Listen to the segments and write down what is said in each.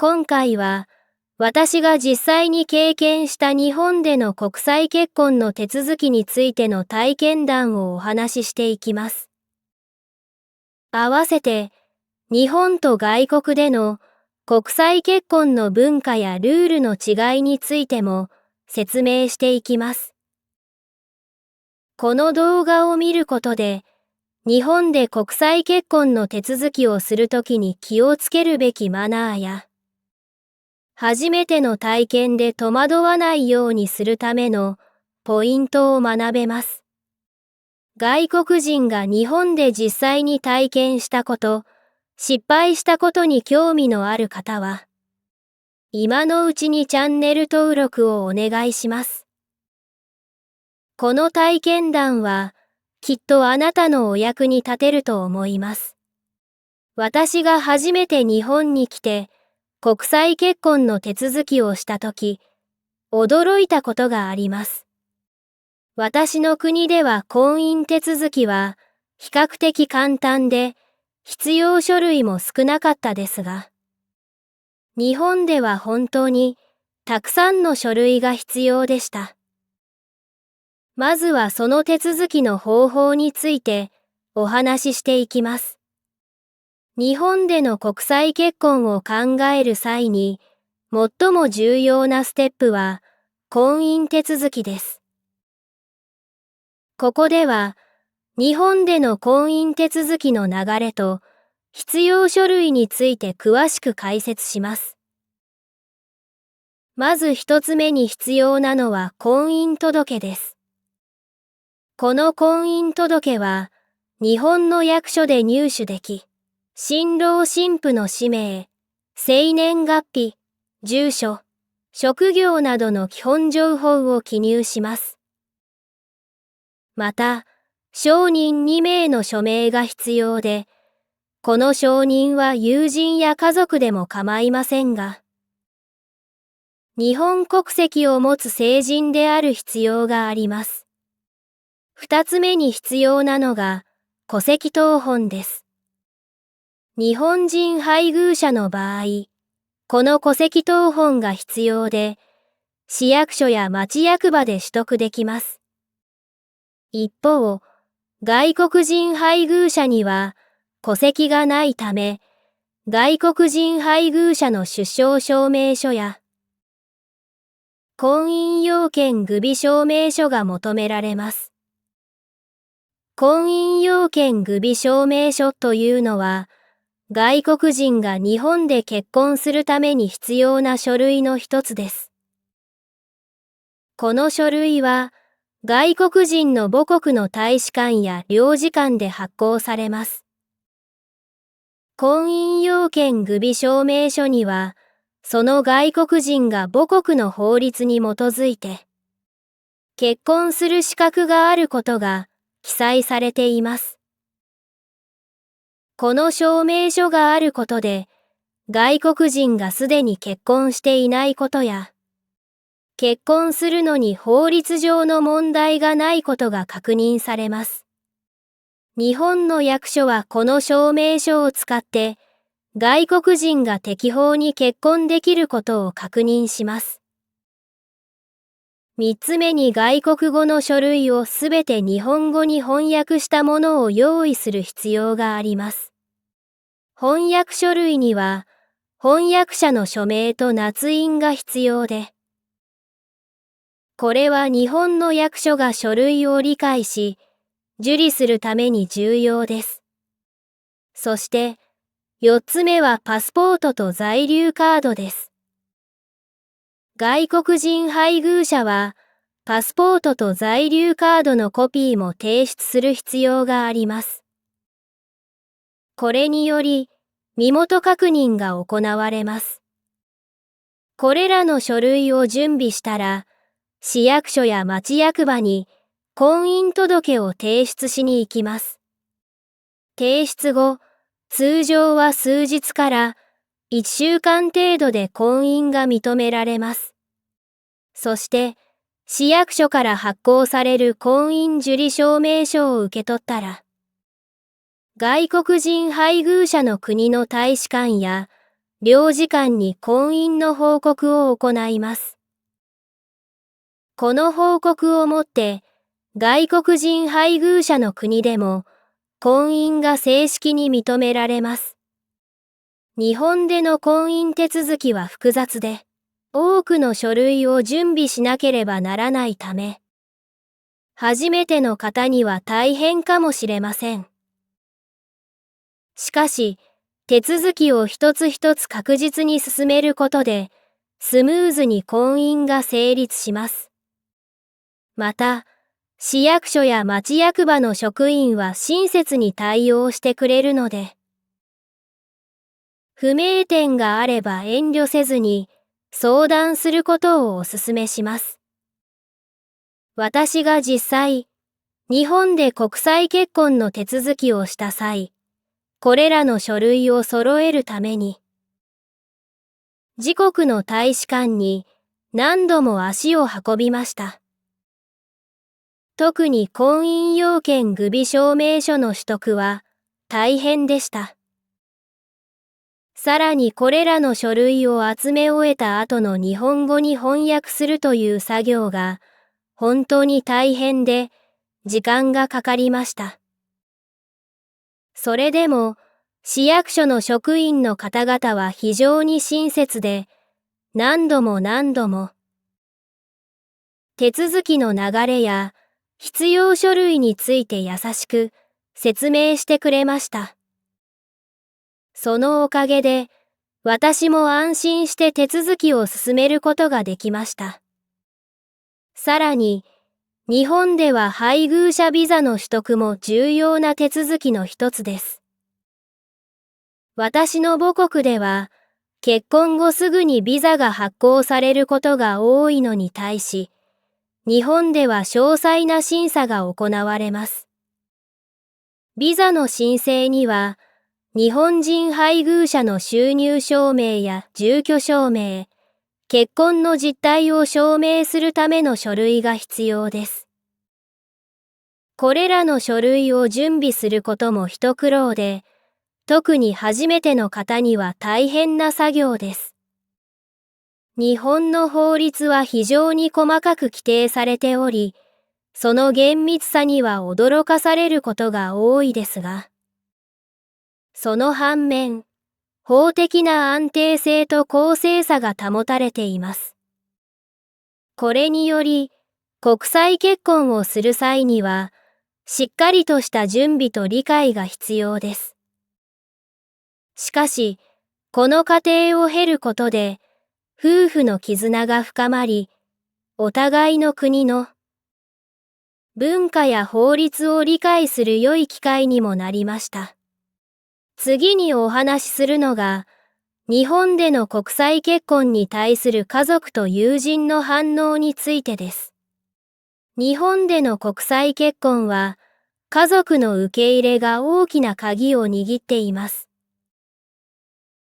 今回は、私が実際に経験した日本での国際結婚の手続きについての体験談をお話ししていきます。合わせて、日本と外国での国際結婚の文化やルールの違いについても説明していきます。この動画を見ることで、日本で国際結婚の手続きをするときに気をつけるべきマナーや、初めての体験で戸惑わないようにするためのポイントを学べます。外国人が日本で実際に体験したこと、失敗したことに興味のある方は、今のうちにチャンネル登録をお願いします。この体験談は、きっとあなたのお役に立てると思います。私が初めて日本に来て、国際結婚の手続きをしたとき、驚いたことがあります。私の国では婚姻手続きは比較的簡単で、必要書類も少なかったですが、日本では本当にたくさんの書類が必要でした。まずはその手続きの方法についてお話ししていきます。日本での国際結婚を考える際に、最も重要なステップは婚姻手続きです。ここでは、日本での婚姻手続きの流れと必要書類について詳しく解説します。まず一つ目に必要なのは婚姻届です。この婚姻届は、日本の役所で入手でき、新郎新婦の氏名、生年月日、住所、職業などの基本情報を記入します。また、証人2名の署名が必要で、この証人は友人や家族でも構いませんが、日本国籍を持つ成人である必要があります。二つ目に必要なのが戸籍謄本です。日本人配偶者の場合、この戸籍謄本が必要で、市役所や町役場で取得できます。一方、外国人配偶者には戸籍がないため、外国人配偶者の出生証明書や婚姻要件具備証明書が求められます。婚姻要件具備証明書というのは、外国人が日本で結婚するために必要な書類の一つです。この書類は、外国人の母国の大使館や領事館で発行されます。婚姻要件具備証明書には、その外国人が母国の法律に基づいて、結婚する資格があることが記載されています。この証明書があることで、外国人がすでに結婚していないことや、結婚するのに法律上の問題がないことが確認されます。日本の役所はこの証明書を使って、外国人が適法に結婚できることを確認します。三つ目に外国語の書類をすべて日本語に翻訳したものを用意する必要があります。翻訳書類には、翻訳者の署名と捺印が必要で、これは日本の役所が書類を理解し、受理するために重要です。そして、四つ目はパスポートと在留カードです。外国人配偶者は、パスポートと在留カードのコピーも提出する必要があります。これにより、身元確認が行われます。これらの書類を準備したら、市役所や町役場に婚姻届を提出しに行きます。提出後、通常は数日から1週間程度で婚姻が認められます。そして、市役所から発行される婚姻受理証明書を受け取ったら、外国人配偶者の国の大使館や領事館に婚姻の報告を行います。この報告をもって、外国人配偶者の国でも、婚姻が正式に認められます。日本での婚姻手続きは複雑で、多くの書類を準備しなければならないため、初めての方には大変かもしれません。しかし、手続きを一つ一つ確実に進めることで、スムーズに婚姻が成立します。また、市役所や町役場の職員は親切に対応してくれるので、不明点があれば遠慮せずに相談することをお勧めします。私が実際、日本で国際結婚の手続きをした際、これらの書類を揃えるために、自国の大使館に何度も足を運びました。特に婚姻要件具備証明書の取得は大変でした。さらにこれらの書類を集め終えた後の日本語に翻訳するという作業が本当に大変で時間がかかりました。それでも市役所の職員の方々は非常に親切で何度も手続きの流れや必要書類について優しく説明してくれました。そのおかげで私も安心して手続きを進めることができました。さらに日本では配偶者ビザの取得も重要な手続きの一つです。私の母国では結婚後すぐにビザが発行されることが多いのに対し、日本では詳細な審査が行われます。ビザの申請には、日本人配偶者の収入証明や住居証明、結婚の実態を証明するための書類が必要です。これらの書類を準備することも一苦労で、特に初めての方には大変な作業です。日本の法律は非常に細かく規定されており、その厳密さには驚かされることが多いですが、その反面、法的な安定性と公正さが保たれています。これにより、国際結婚をする際には、しっかりとした準備と理解が必要です。しかし、この過程を経ることで、夫婦の絆が深まり、お互いの国の文化や法律を理解する良い機会にもなりました。次にお話しするのが、日本での国際結婚に対する家族と友人の反応についてです。日本での国際結婚は、家族の受け入れが大きな鍵を握っています。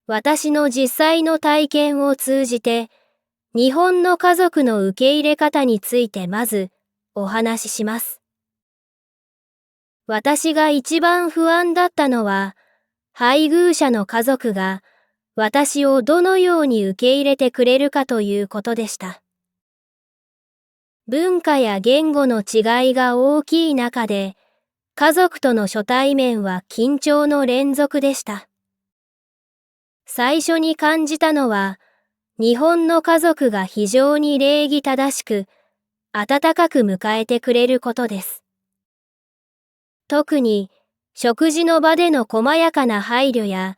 私の実際の体験を通じて、日本の家族の受け入れ方についてまずお話しします。私が一番不安だったのは、配偶者の家族が私をどのように受け入れてくれるかということでした。文化や言語の違いが大きい中で、家族との初対面は緊張の連続でした。最初に感じたのは、日本の家族が非常に礼儀正しく、温かく迎えてくれることです。特に、食事の場での細やかな配慮や、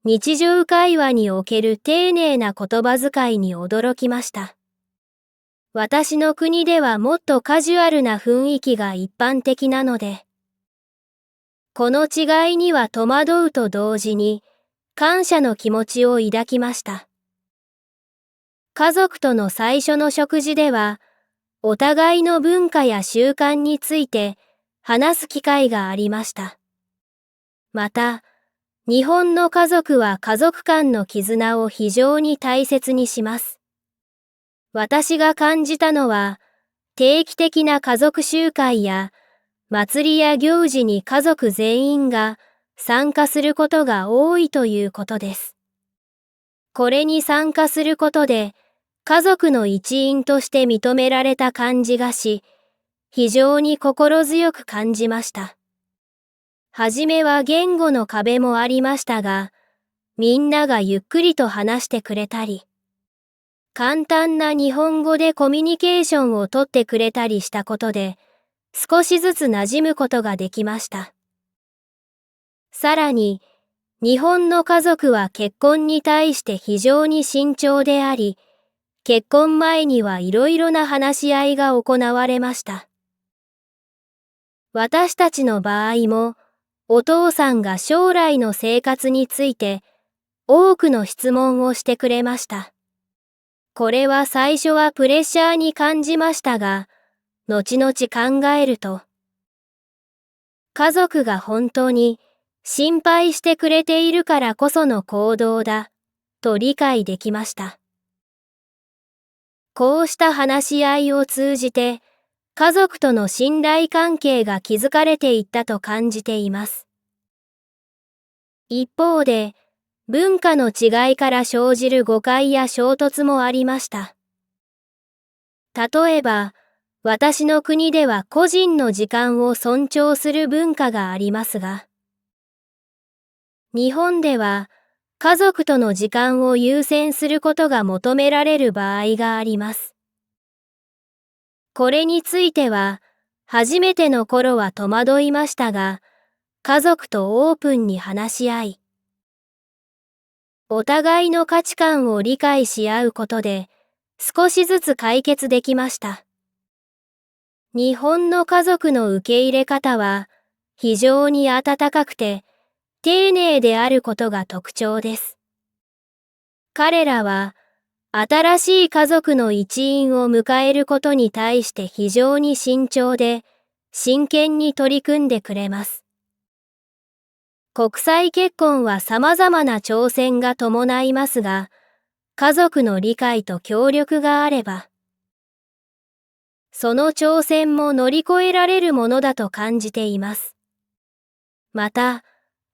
日常会話における丁寧な言葉遣いに驚きました。私の国ではもっとカジュアルな雰囲気が一般的なので、この違いには戸惑うと同時に、感謝の気持ちを抱きました。家族との最初の食事では、お互いの文化や習慣について話す機会がありました。また、日本の家族は家族間の絆を非常に大切にします。私が感じたのは、定期的な家族集会や、祭りや行事に家族全員が参加することが多いということです。これに参加することで、家族の一員として認められた感じがし、非常に心強く感じました。はじめは言語の壁もありましたが、みんながゆっくりと話してくれたり、簡単な日本語でコミュニケーションをとってくれたりしたことで、少しずつ馴染むことができました。さらに、日本の家族は結婚に対して非常に慎重であり、結婚前にはいろいろな話し合いが行われました。私たちの場合も、お父さんが将来の生活について多くの質問をしてくれました。これは最初はプレッシャーに感じましたが、後々考えると、家族が本当に心配してくれているからこその行動だ、と理解できました。こうした話し合いを通じて、家族との信頼関係が築かれていったと感じています。一方で、文化の違いから生じる誤解や衝突もありました。例えば、私の国では個人の時間を尊重する文化がありますが、日本では家族との時間を優先することが求められる場合があります。これについては、初めての頃は戸惑いましたが、家族とオープンに話し合い、お互いの価値観を理解し合うことで、少しずつ解決できました。日本の家族の受け入れ方は、非常に温かくて、丁寧であることが特徴です。彼らは、新しい家族の一員を迎えることに対して非常に慎重で、真剣に取り組んでくれます。国際結婚は様々な挑戦が伴いますが、家族の理解と協力があれば、その挑戦も乗り越えられるものだと感じています。また、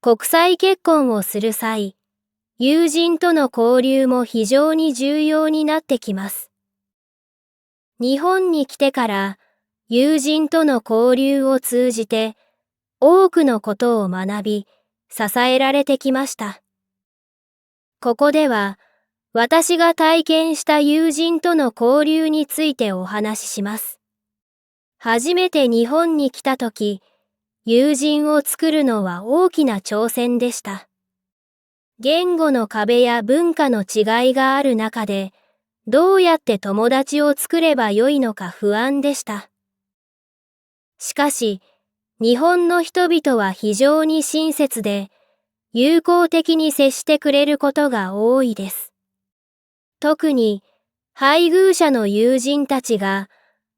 国際結婚をする際、友人との交流も非常に重要になってきます。日本に来てから、友人との交流を通じて、多くのことを学び、支えられてきました。ここでは、私が体験した友人との交流についてお話しします。初めて日本に来たとき、友人を作るのは大きな挑戦でした。言語の壁や文化の違いがある中で、どうやって友達を作ればよいのか不安でした。しかし、日本の人々は非常に親切で、友好的に接してくれることが多いです。特に、配偶者の友人たちが、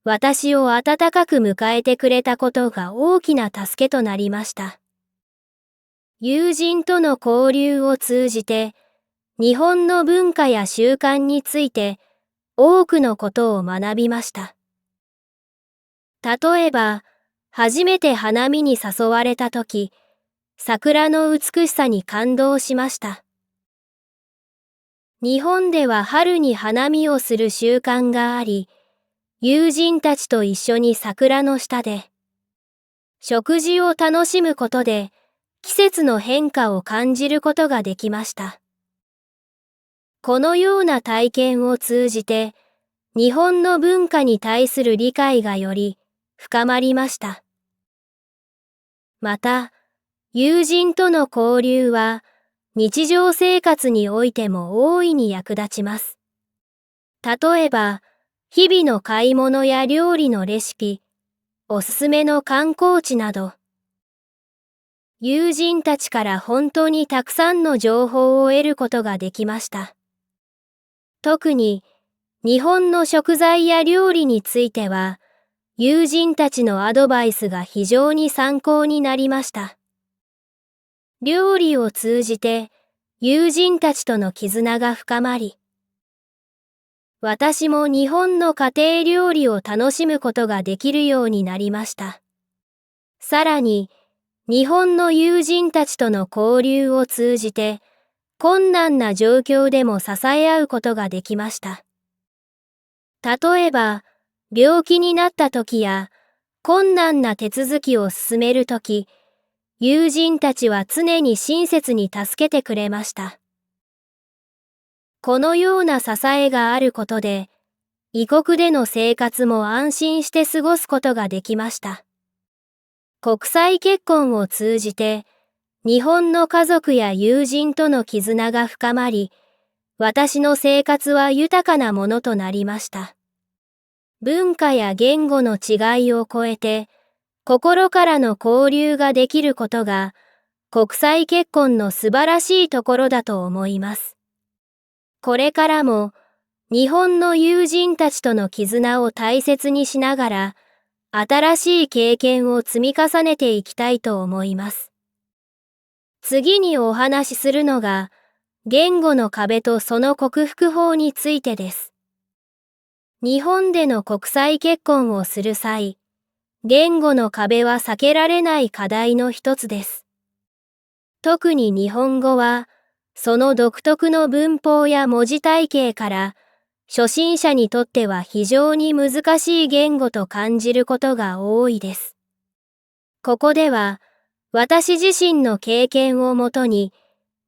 私を温かく迎えてくれたことが大きな助けとなりました。友人との交流を通じて、日本の文化や習慣について多くのことを学びました。例えば、初めて花見に誘われたとき、桜の美しさに感動しました。日本では春に花見をする習慣があり、友人たちと一緒に桜の下で食事を楽しむことで季節の変化を感じることができました。このような体験を通じて日本の文化に対する理解がより深まりました。また、友人との交流は日常生活においても大いに役立ちます。例えば、日々の買い物や料理のレシピ、おすすめの観光地など、友人たちから本当にたくさんの情報を得ることができました。特に、日本の食材や料理については、友人たちのアドバイスが非常に参考になりました。料理を通じて、友人たちとの絆が深まり、私も日本の家庭料理を楽しむことができるようになりました。さらに、日本の友人たちとの交流を通じて、困難な状況でも支え合うことができました。例えば、病気になった時や、困難な手続きを進める時、友人たちは常に親切に助けてくれました。このような支えがあることで、異国での生活も安心して過ごすことができました。国際結婚を通じて、日本の家族や友人との絆が深まり、私の生活は豊かなものとなりました。文化や言語の違いを超えて、心からの交流ができることが、国際結婚の素晴らしいところだと思います。これからも、日本の友人たちとの絆を大切にしながら、新しい経験を積み重ねていきたいと思います。次にお話しするのが、言語の壁とその克服法についてです。日本での国際結婚をする際、言語の壁は避けられない課題の一つです。特に日本語は、その独特の文法や文字体系から、初心者にとっては非常に難しい言語と感じることが多いです。ここでは、私自身の経験をもとに、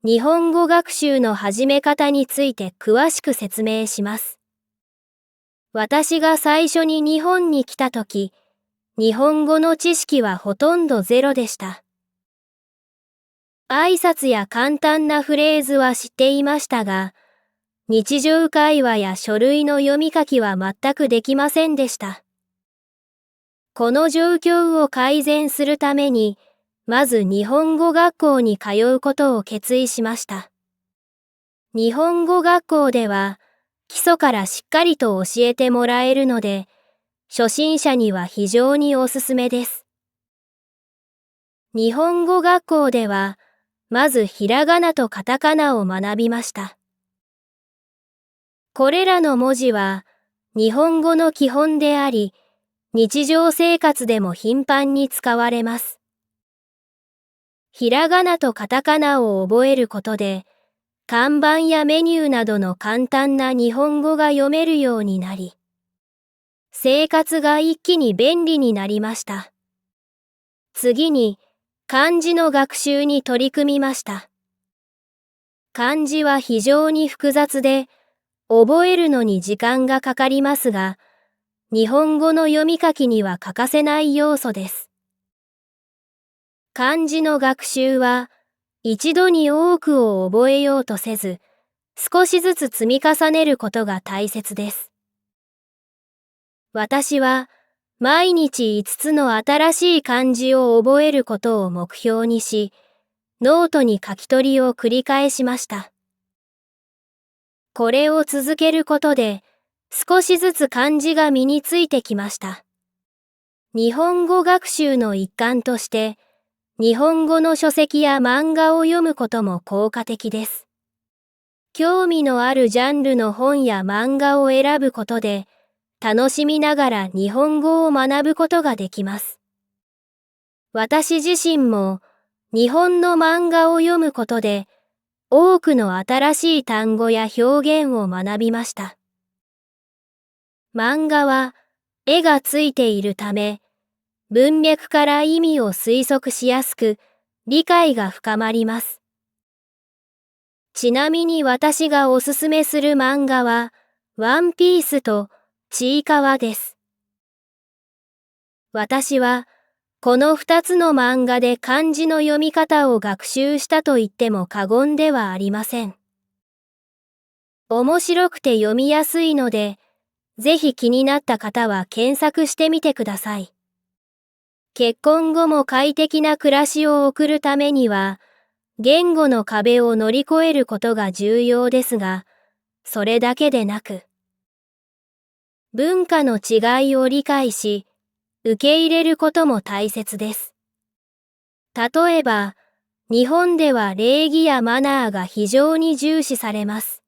日本語学習の始め方について詳しく説明します。私が最初に日本に来たとき、日本語の知識はほとんどゼロでした。挨拶や簡単なフレーズは知っていましたが、日常会話や書類の読み書きは全くできませんでした。この状況を改善するために、まず日本語学校に通うことを決意しました。日本語学校では、基礎からしっかりと教えてもらえるので、初心者には非常におすすめです。日本語学校では、まずひらがなとカタカナを学びました。これらの文字は日本語の基本であり、日常生活でも頻繁に使われます。ひらがなとカタカナを覚えることで、看板やメニューなどの簡単な日本語が読めるようになり、生活が一気に便利になりました。次に、漢字の学習に取り組みました。漢字は非常に複雑で、覚えるのに時間がかかりますが、日本語の読み書きには欠かせない要素です。漢字の学習は、一度に多くを覚えようとせず、少しずつ積み重ねることが大切です。私は、毎日5つの新しい漢字を覚えることを目標にし、ノートに書き取りを繰り返しました。これを続けることで、少しずつ漢字が身についてきました。日本語学習の一環として、日本語の書籍や漫画を読むことも効果的です。興味のあるジャンルの本や漫画を選ぶことで、楽しみながら日本語を学ぶことができます。私自身も、日本の漫画を読むことで、多くの新しい単語や表現を学びました。漫画は絵がついているため、文脈から意味を推測しやすく、理解が深まります。ちなみに私がおすすめする漫画は、ワンピースとちいかわです。私は、この2つの漫画で漢字の読み方を学習したと言っても過言ではありません。面白くて読みやすいので、ぜひ気になった方は検索してみてください。結婚後も快適な暮らしを送るためには、言語の壁を乗り越えることが重要ですが、それだけでなく、文化の違いを理解し、受け入れることも大切です。例えば、日本では礼儀やマナーが非常に重視されます。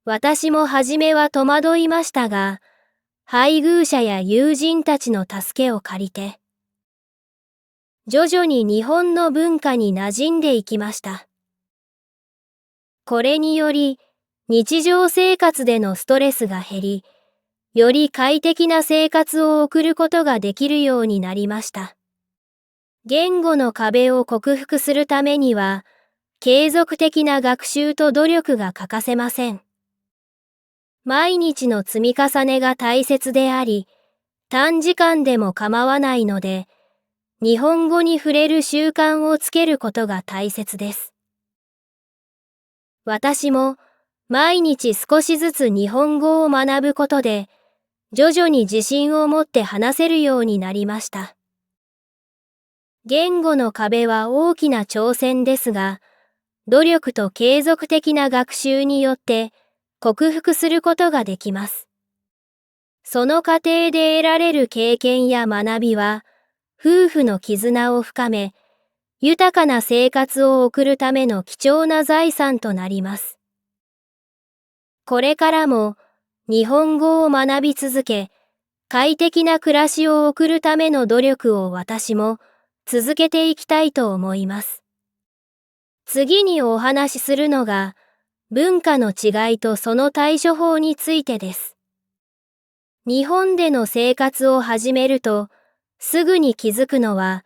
私も初めは戸惑いましたが、配偶者や友人たちの助けを借りて、徐々に日本の文化に馴染んでいきました。これにより、日常生活でのストレスが減り、より快適な生活を送ることができるようになりました。言語の壁を克服するためには、継続的な学習と努力が欠かせません。毎日の積み重ねが大切であり、短時間でも構わないので、日本語に触れる習慣をつけることが大切です。私も毎日少しずつ日本語を学ぶことで、徐々に自信を持って話せるようになりました。言語の壁は大きな挑戦ですが、努力と継続的な学習によって克服することができます。その過程で得られる経験や学びは、夫婦の絆を深め、豊かな生活を送るための貴重な財産となります。これからも日本語を学び続け、快適な暮らしを送るための努力を私も続けていきたいと思います。次にお話しするのが、文化の違いとその対処法についてです。日本での生活を始めると、すぐに気づくのは、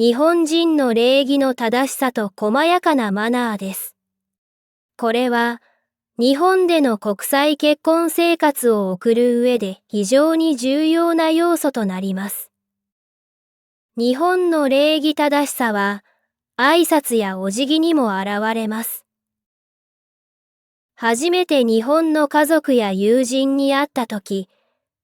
日本人の礼儀の正しさと細やかなマナーです。これは、日本での国際結婚生活を送る上で非常に重要な要素となります。日本の礼儀正しさは、挨拶やお辞儀にも現れます。初めて日本の家族や友人に会ったとき、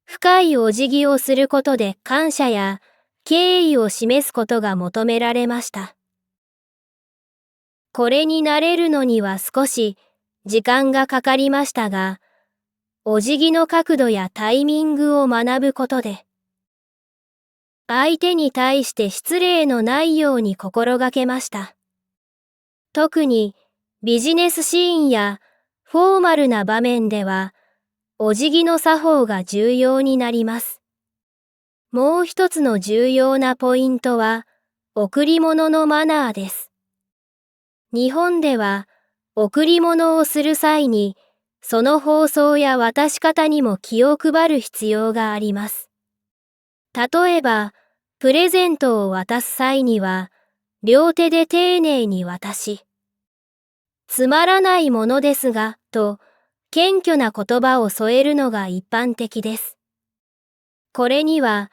深いお辞儀をすることで感謝や敬意を示すことが求められました。これに慣れるのには少し時間がかかりましたが、お辞儀の角度やタイミングを学ぶことで、相手に対して失礼のないように心がけました。特にビジネスシーンやフォーマルな場面では、お辞儀の作法が重要になります。もう一つの重要なポイントは、贈り物のマナーです。日本では、贈り物をする際に、その包装や渡し方にも気を配る必要があります。例えば、プレゼントを渡す際には、両手で丁寧に渡し、つまらないものですが、と、謙虚な言葉を添えるのが一般的です。これには、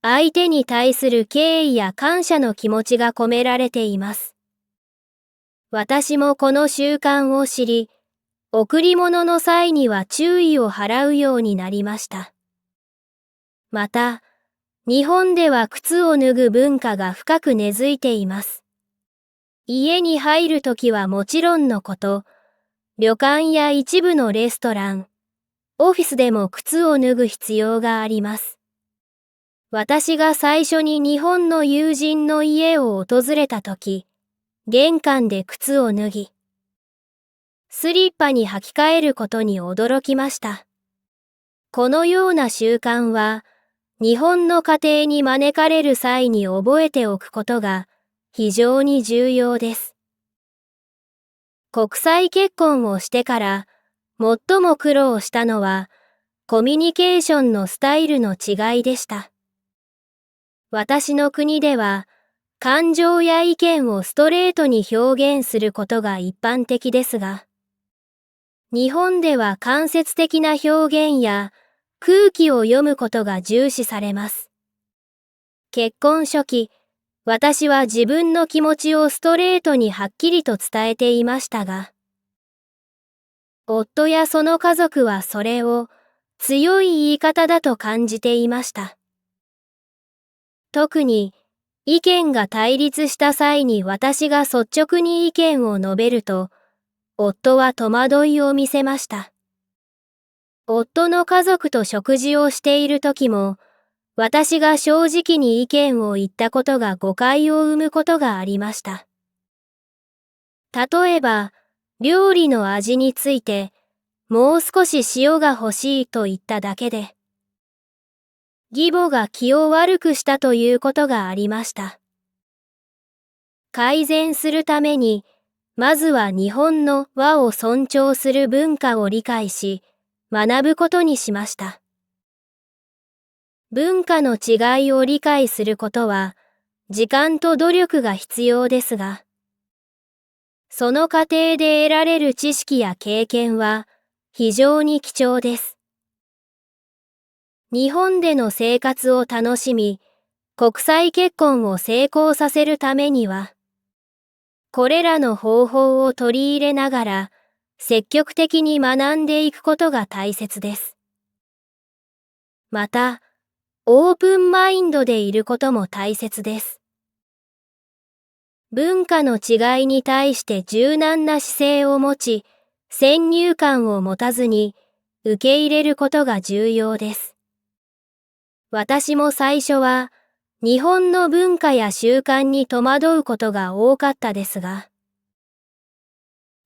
相手に対する敬意や感謝の気持ちが込められています。私もこの習慣を知り、贈り物の際には注意を払うようになりました。また、日本では靴を脱ぐ文化が深く根付いています。家に入るときはもちろんのこと、旅館や一部のレストラン、オフィスでも靴を脱ぐ必要があります。私が最初に日本の友人の家を訪れたとき、玄関で靴を脱ぎ、スリッパに履き替えることに驚きました。このような習慣は、日本の家庭に招かれる際に覚えておくことが非常に重要です。国際結婚をしてから最も苦労したのはコミュニケーションのスタイルの違いでした。私の国では感情や意見をストレートに表現することが一般的ですが、日本では間接的な表現や空気を読むことが重視されます。結婚初期、私は自分の気持ちをストレートにはっきりと伝えていましたが、夫やその家族はそれを強い言い方だと感じていました。特に意見が対立した際に私が率直に意見を述べると、夫は戸惑いを見せました。夫の家族と食事をしている時も、私が正直に意見を言ったことが誤解を生むことがありました。例えば、料理の味について、もう少し塩が欲しいと言っただけで、義母が気を悪くしたということがありました。改善するために、まずは日本の和を尊重する文化を理解し、学ぶことにしました。文化の違いを理解することは、時間と努力が必要ですが、その過程で得られる知識や経験は非常に貴重です。日本での生活を楽しみ、国際結婚を成功させるためには、これらの方法を取り入れながら、積極的に学んでいくことが大切です。また、オープンマインドでいることも大切です。文化の違いに対して柔軟な姿勢を持ち、先入観を持たずに受け入れることが重要です。私も最初は日本の文化や習慣に戸惑うことが多かったですが、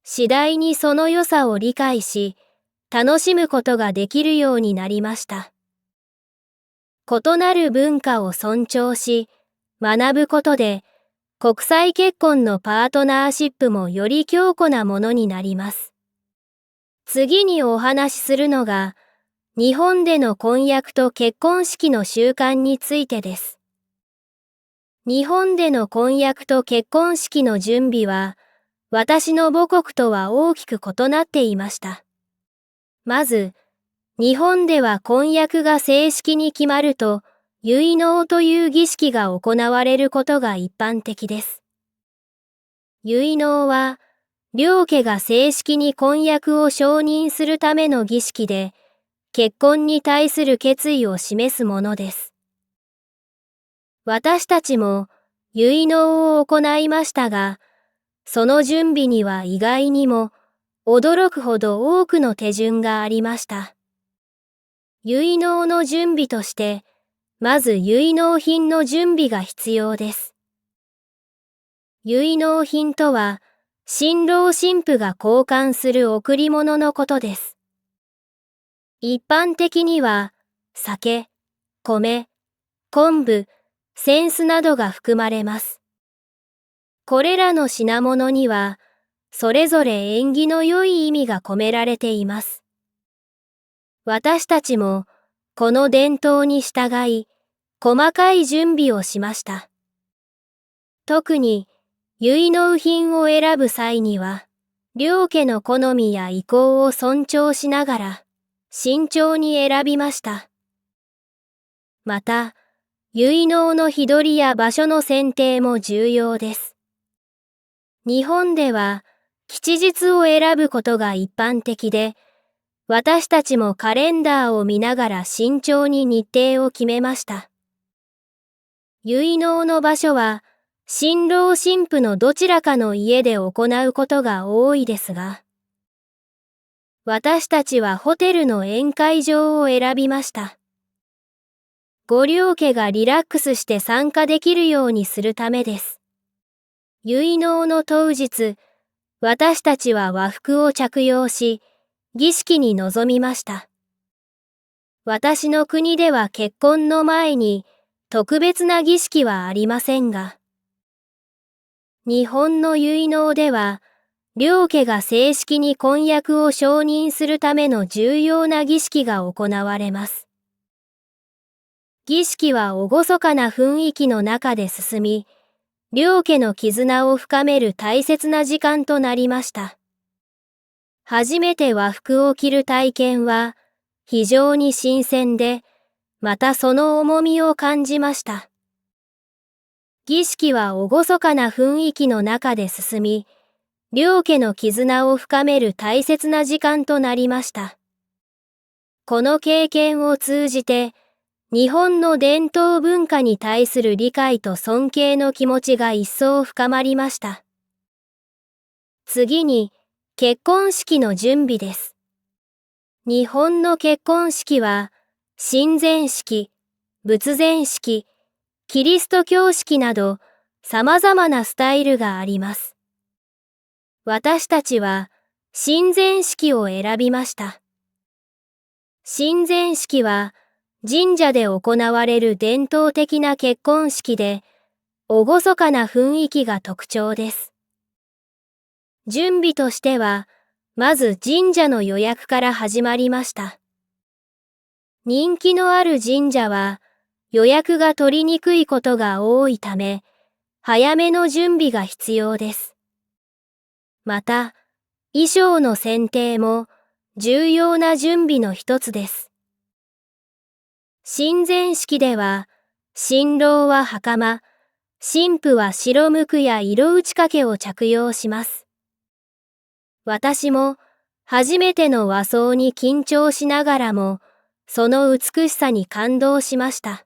次第にその良さを理解し、楽しむことができるようになりました。異なる文化を尊重し、学ぶことで、国際結婚のパートナーシップもより強固なものになります。次にお話しするのが、日本での婚約と結婚式の習慣についてです。日本での婚約と結婚式の準備は、私の母国とは大きく異なっていました。まず、日本では婚約が正式に決まると、結納という儀式が行われることが一般的です。結納は、両家が正式に婚約を承認するための儀式で、結婚に対する決意を示すものです。私たちも結納を行いましたが、その準備には意外にも驚くほど多くの手順がありました。結納の準備として、まず結納品の準備が必要です。結納品とは、新郎新婦が交換する贈り物のことです。一般的には、酒、米、昆布、扇子などが含まれます。これらの品物には、それぞれ縁起の良い意味が込められています。私たちも、この伝統に従い、細かい準備をしました。特に、結納品を選ぶ際には、両家の好みや意向を尊重しながら、慎重に選びました。また、結納の日取りや場所の選定も重要です。日本では、吉日を選ぶことが一般的で、私たちもカレンダーを見ながら慎重に日程を決めました。結納の場所は、新郎新婦のどちらかの家で行うことが多いですが、私たちはホテルの宴会場を選びました。ご両家がリラックスして参加できるようにするためです。結納の当日、私たちは和服を着用し、儀式に臨みました。私の国では結婚の前に特別な儀式はありませんが、日本の結納では、両家が正式に婚約を承認するための重要な儀式が行われます。儀式は厳かな雰囲気の中で進み、両家の絆を深める大切な時間となりました。初めて和服を着る体験は非常に新鮮で、またその重みを感じました。儀式は厳かな雰囲気の中で進み、両家の絆を深める大切な時間となりました。この経験を通じて、日本の伝統文化に対する理解と尊敬の気持ちが一層深まりました。次に、結婚式の準備です。日本の結婚式は、神前式、仏前式、キリスト教式など様々なスタイルがあります。私たちは神前式を選びました。神前式は神社で行われる伝統的な結婚式で、厳かな雰囲気が特徴です。準備としては、まず神社の予約から始まりました。人気のある神社は予約が取りにくいことが多いため、早めの準備が必要です。また、衣装の選定も重要な準備の一つです。神前式では、新郎は袴、新婦は白むくや色打ち掛けを着用します。私も初めての和装に緊張しながらも、その美しさに感動しました。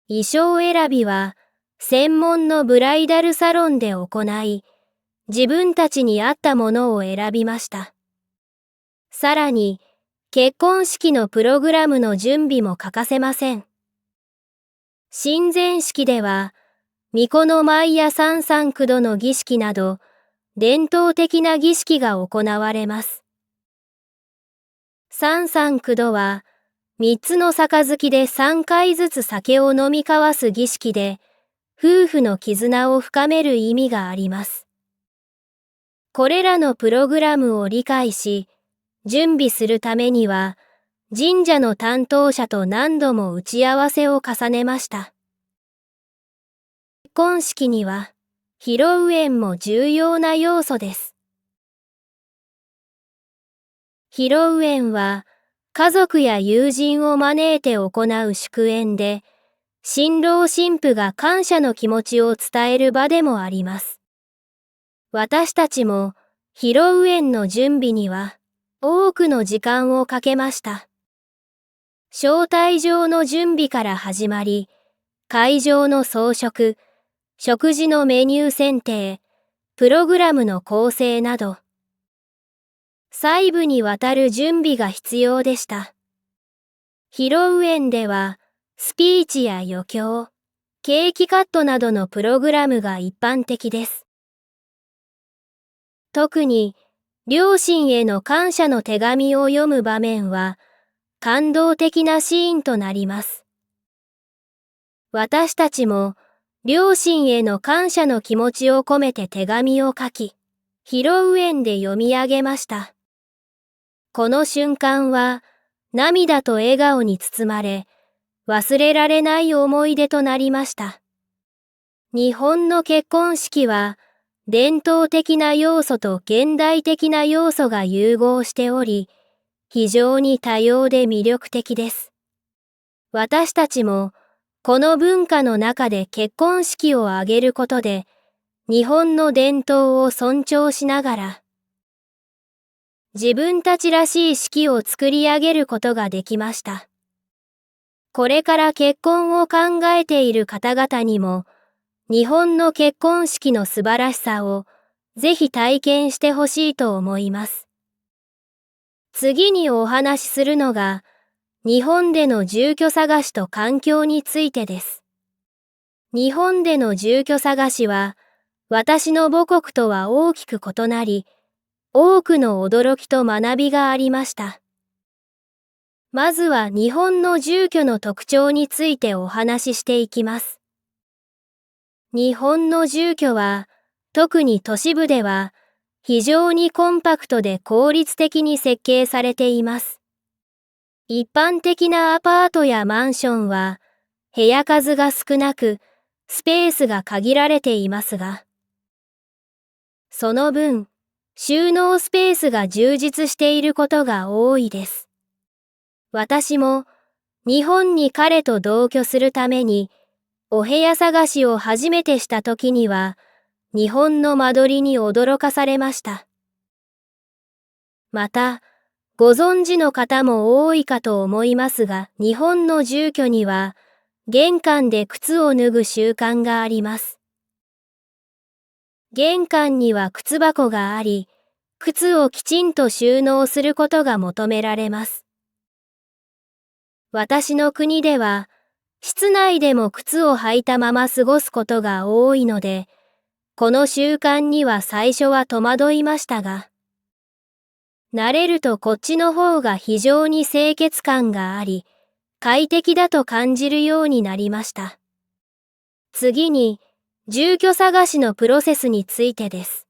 衣装選びは専門のブライダルサロンで行い、自分たちに合ったものを選びました。さらに、結婚式のプログラムの準備も欠かせません。神前式では、巫女の舞や三三九度の儀式など、伝統的な儀式が行われます。三三九度は、3つの杯で3回ずつ酒を飲み交わす儀式で、夫婦の絆を深める意味があります。これらのプログラムを理解し、準備するためには、神社の担当者と何度も打ち合わせを重ねました。結婚式には、披露宴も重要な要素です。披露宴は、家族や友人を招いて行う祝宴で、新郎新婦が感謝の気持ちを伝える場でもあります。私たちも、披露宴の準備には、多くの時間をかけました。招待状の準備から始まり、会場の装飾、食事のメニュー選定、プログラムの構成など、細部にわたる準備が必要でした。披露宴では、スピーチや余興、ケーキカットなどのプログラムが一般的です。特に、両親への感謝の手紙を読む場面は、感動的なシーンとなります。私たちも、両親への感謝の気持ちを込めて手紙を書き、披露宴で読み上げました。この瞬間は、涙と笑顔に包まれ、忘れられない思い出となりました。日本の結婚式は、伝統的な要素と現代的な要素が融合しており、非常に多様で魅力的です。私たちも、この文化の中で結婚式を挙げることで、日本の伝統を尊重しながら、自分たちらしい式を作り上げることができました。これから結婚を考えている方々にも、日本の結婚式の素晴らしさをぜひ体験してほしいと思います。次にお話しするのが、日本での住居探しと環境についてです。日本での住居探しは、私の母国とは大きく異なり、多くの驚きと学びがありました。まずは日本の住居の特徴についてお話ししていきます。日本の住居は、特に都市部では、非常にコンパクトで効率的に設計されています。一般的なアパートやマンションは、部屋数が少なく、スペースが限られていますが、その分、収納スペースが充実していることが多いです。私も、日本に彼と同居するために、お部屋探しを初めてした時には、日本の間取りに驚かされました。また、ご存知の方も多いかと思いますが、日本の住居には、玄関で靴を脱ぐ習慣があります。玄関には靴箱があり、靴をきちんと収納することが求められます。私の国では、室内でも靴を履いたまま過ごすことが多いので、この習慣には最初は戸惑いましたが、慣れるとこっちの方が非常に清潔感があり、快適だと感じるようになりました。次に、住居探しのプロセスについてです。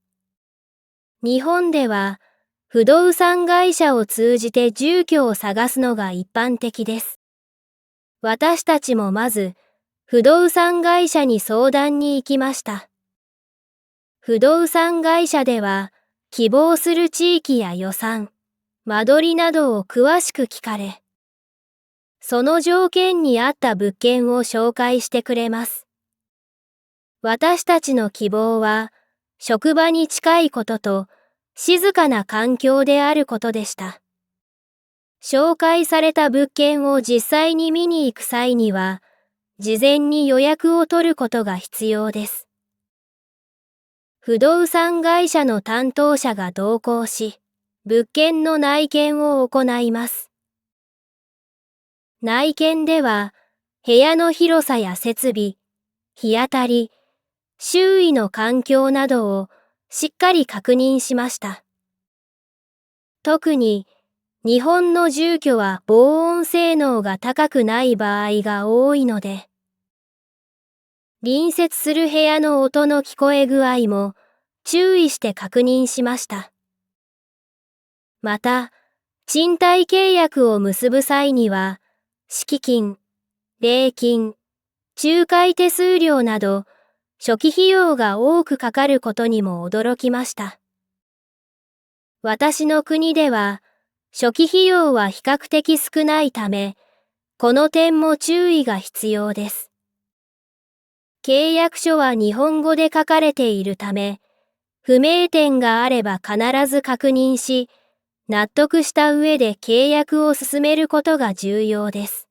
日本では、不動産会社を通じて住居を探すのが一般的です。私たちもまず、不動産会社に相談に行きました。不動産会社では、希望する地域や予算、間取りなどを詳しく聞かれ、その条件に合った物件を紹介してくれます。私たちの希望は、職場に近いことと、静かな環境であることでした。紹介された物件を実際に見に行く際には、事前に予約を取ることが必要です。不動産会社の担当者が同行し、物件の内見を行います。内見では、部屋の広さや設備、日当たり、周囲の環境などをしっかり確認しました。特に、日本の住居は防音性能が高くない場合が多いので、隣接する部屋の音の聞こえ具合も注意して確認しました。また、賃貸契約を結ぶ際には、敷金、礼金、仲介手数料など、初期費用が多くかかることにも驚きました。私の国では、初期費用は比較的少ないため、この点も注意が必要です。契約書は日本語で書かれているため、不明点があれば必ず確認し、納得した上で契約を進めることが重要です。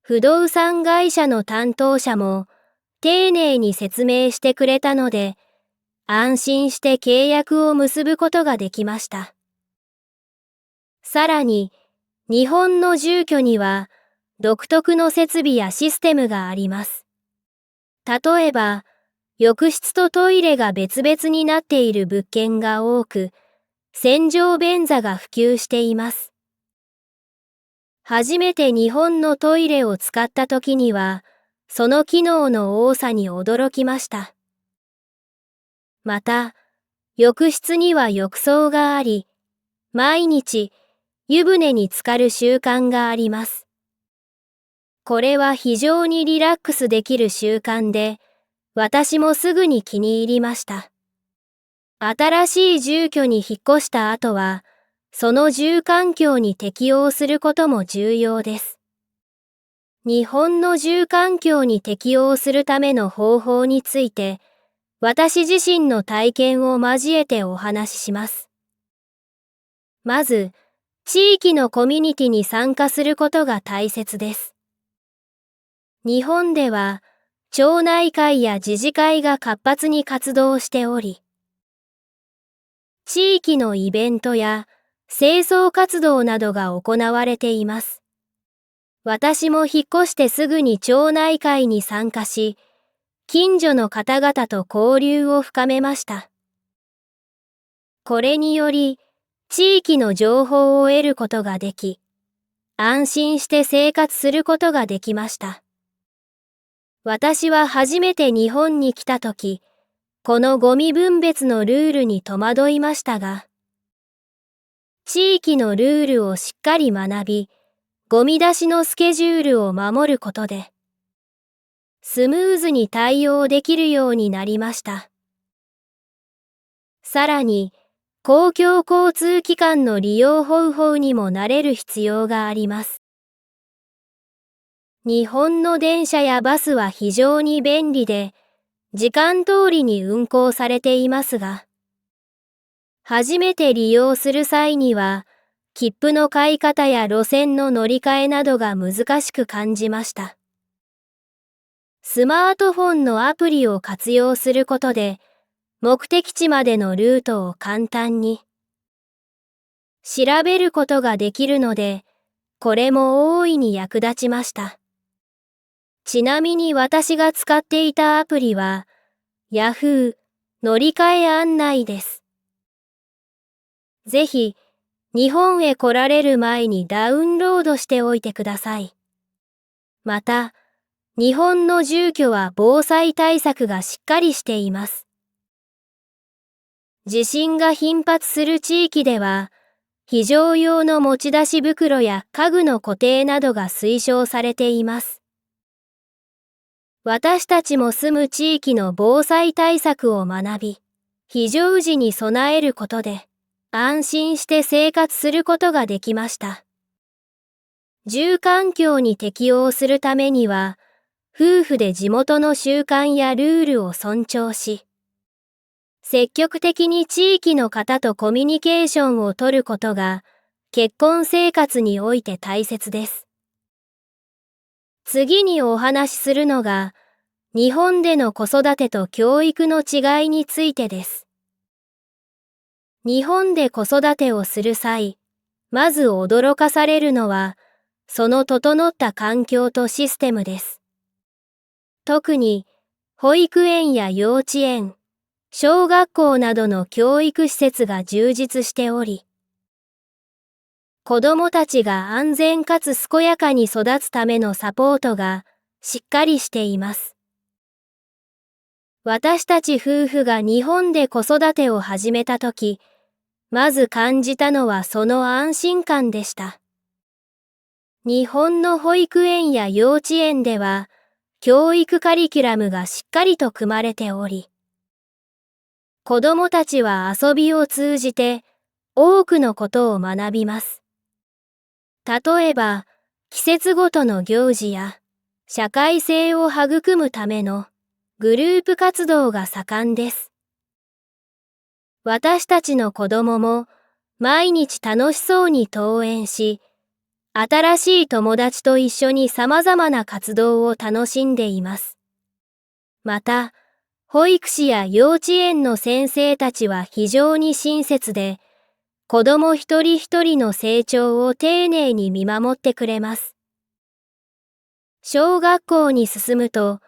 不動産会社の担当者も丁寧に説明してくれたので、安心して契約を結ぶことができました。さらに、日本の住居には独特の設備やシステムがあります。例えば、浴室とトイレが別々になっている物件が多く、洗浄便座が普及しています。初めて日本のトイレを使った時には、その機能の多さに驚きました。また、浴室には浴槽があり、毎日湯船に浸かる習慣があります。これは非常にリラックスできる習慣で、私もすぐに気に入りました。新しい住居に引っ越した後は、その住環境に適応することも重要です。日本の住環境に適応するための方法について、私自身の体験を交えてお話しします。まず、地域のコミュニティに参加することが大切です。日本では、町内会や自治会が活発に活動しており、地域のイベントや清掃活動などが行われています。私も引っ越してすぐに町内会に参加し、近所の方々と交流を深めました。これにより、地域の情報を得ることができ、安心して生活することができました。私は初めて日本に来たとき、このゴミ分別のルールに戸惑いましたが、地域のルールをしっかり学び、ゴミ出しのスケジュールを守ることで、スムーズに対応できるようになりました。さらに、公共交通機関の利用方法にも慣れる必要があります。日本の電車やバスは非常に便利で、時間通りに運行されていますが、初めて利用する際には、切符の買い方や路線の乗り換えなどが難しく感じました。スマートフォンのアプリを活用することで、目的地までのルートを簡単に調べることができるので、これも大いに役立ちました。ちなみに私が使っていたアプリは、Yahoo! 乗り換え案内です。ぜひ、日本へ来られる前にダウンロードしておいてください。また、日本の住居は防災対策がしっかりしています。地震が頻発する地域では、非常用の持ち出し袋や家具の固定などが推奨されています。私たちも住む地域の防災対策を学び、非常時に備えることで、安心して生活することができました。住環境に適応するためには、夫婦で地元の習慣やルールを尊重し、積極的に地域の方とコミュニケーションをとることが、結婚生活において大切です。次にお話しするのが、日本での子育てと教育の違いについてです。日本で子育てをする際、まず驚かされるのは、その整った環境とシステムです。特に、保育園や幼稚園、小学校などの教育施設が充実しており、子どもたちが安全かつ健やかに育つためのサポートがしっかりしています。私たち夫婦が日本で子育てを始めたとき、まず感じたのはその安心感でした。日本の保育園や幼稚園では、教育カリキュラムがしっかりと組まれており、子どもたちは遊びを通じて多くのことを学びます。例えば、季節ごとの行事や社会性を育むためのグループ活動が盛んです。私たちの子供も毎日楽しそうに登園し、新しい友達と一緒に様々な活動を楽しんでいます。また、保育士や幼稚園の先生たちは非常に親切で、子供一人一人の成長を丁寧に見守ってくれます。小学校に進むと、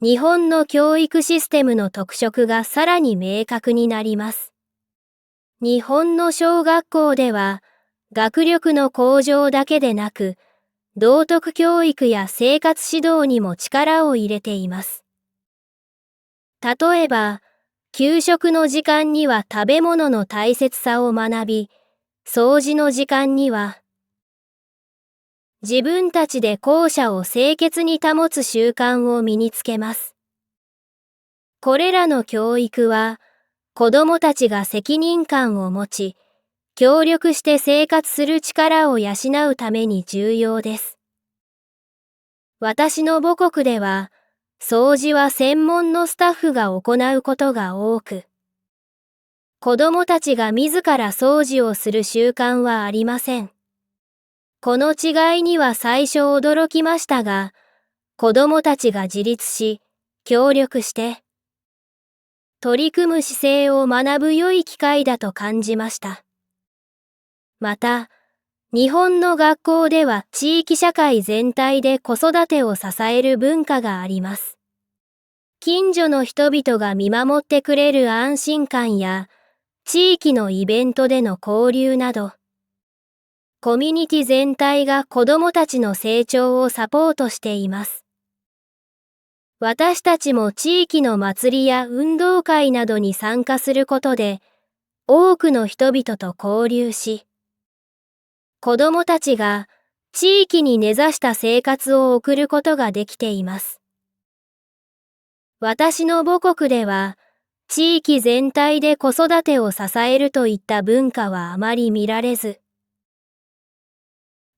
日本の教育システムの特色がさらに明確になります。日本の小学校では、学力の向上だけでなく、道徳教育や生活指導にも力を入れています。例えば、給食の時間には食べ物の大切さを学び、掃除の時間には、自分たちで校舎を清潔に保つ習慣を身につけます。これらの教育は、子どもたちが責任感を持ち、協力して生活する力を養うために重要です。私の母国では、掃除は専門のスタッフが行うことが多く、子どもたちが自ら掃除をする習慣はありません。この違いには最初驚きましたが、子どもたちが自立し、協力して、取り組む姿勢を学ぶ良い機会だと感じました。また、日本の学校では地域社会全体で子育てを支える文化があります。近所の人々が見守ってくれる安心感や、地域のイベントでの交流など、コミュニティ全体が子どもたちの成長をサポートしています。私たちも地域の祭りや運動会などに参加することで、多くの人々と交流し、子どもたちが地域に根ざした生活を送ることができています。私の母国では、地域全体で子育てを支えるといった文化はあまり見られず、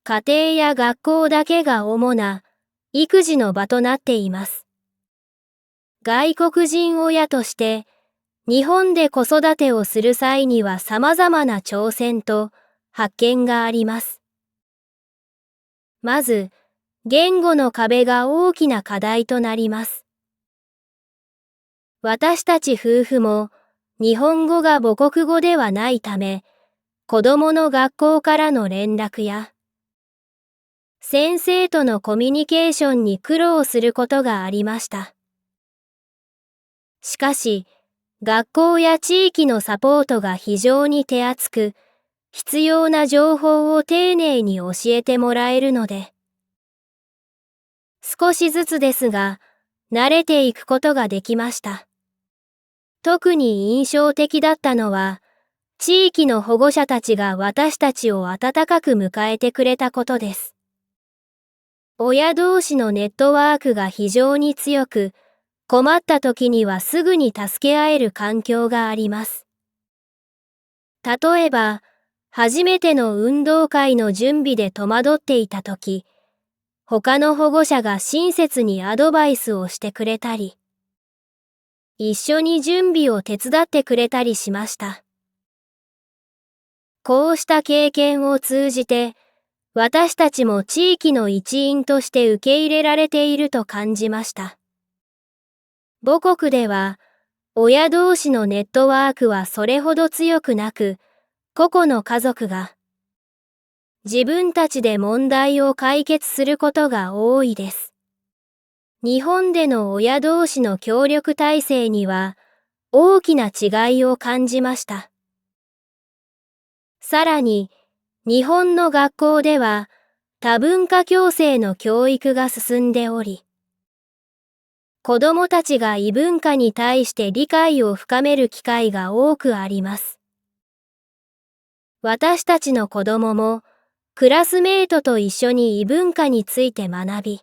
家庭や学校だけが主な育児の場となっています。外国人親として、日本で子育てをする際には様々な挑戦と発見があります。まず、言語の壁が大きな課題となります。私たち夫婦も日本語が母国語ではないため、子供の学校からの連絡や、先生とのコミュニケーションに苦労することがありました。しかし、学校や地域のサポートが非常に手厚く、必要な情報を丁寧に教えてもらえるので、少しずつですが、慣れていくことができました。特に印象的だったのは、地域の保護者たちが私たちを温かく迎えてくれたことです。親同士のネットワークが非常に強く、困った時にはすぐに助け合える環境があります。例えば、初めての運動会の準備で戸惑っていた時、他の保護者が親切にアドバイスをしてくれたり、一緒に準備を手伝ってくれたりしました。こうした経験を通じて、私たちも地域の一員として受け入れられていると感じました。母国では、親同士のネットワークはそれほど強くなく、個々の家族が自分たちで問題を解決することが多いです。日本での親同士の協力体制には大きな違いを感じました。さらに、日本の学校では多文化共生の教育が進んでおり、子どもたちが異文化に対して理解を深める機会が多くあります。私たちの子どももクラスメートと一緒に異文化について学び、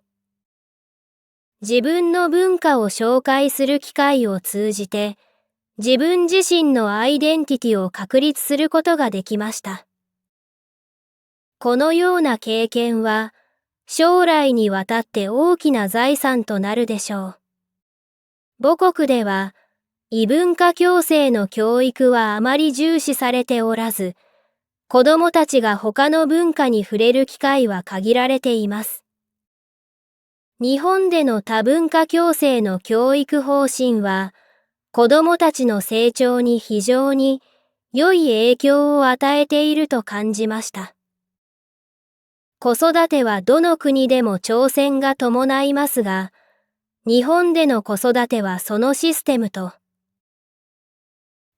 自分の文化を紹介する機会を通じて、自分自身のアイデンティティを確立することができました。このような経験は、将来にわたって大きな財産となるでしょう。母国では、異文化共生の教育はあまり重視されておらず、子どもたちが他の文化に触れる機会は限られています。日本での多文化共生の教育方針は、子どもたちの成長に非常に良い影響を与えていると感じました。子育てはどの国でも挑戦が伴いますが、日本での子育てはそのシステムと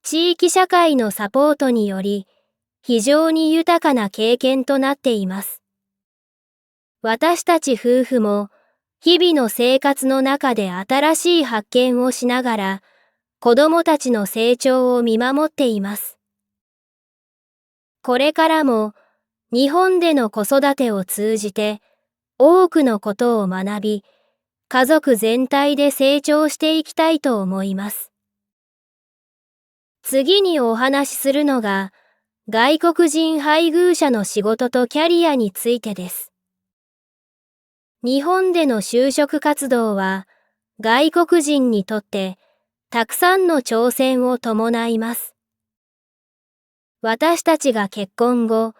地域社会のサポートにより非常に豊かな経験となっています。私たち夫婦も日々の生活の中で新しい発見をしながら子どもたちの成長を見守っています。これからも日本での子育てを通じて多くのことを学び、家族全体で成長していきたいと思います。次にお話しするのが、外国人配偶者の仕事とキャリアについてです。日本での就職活動は、外国人にとってたくさんの挑戦を伴います。私たちが結婚後、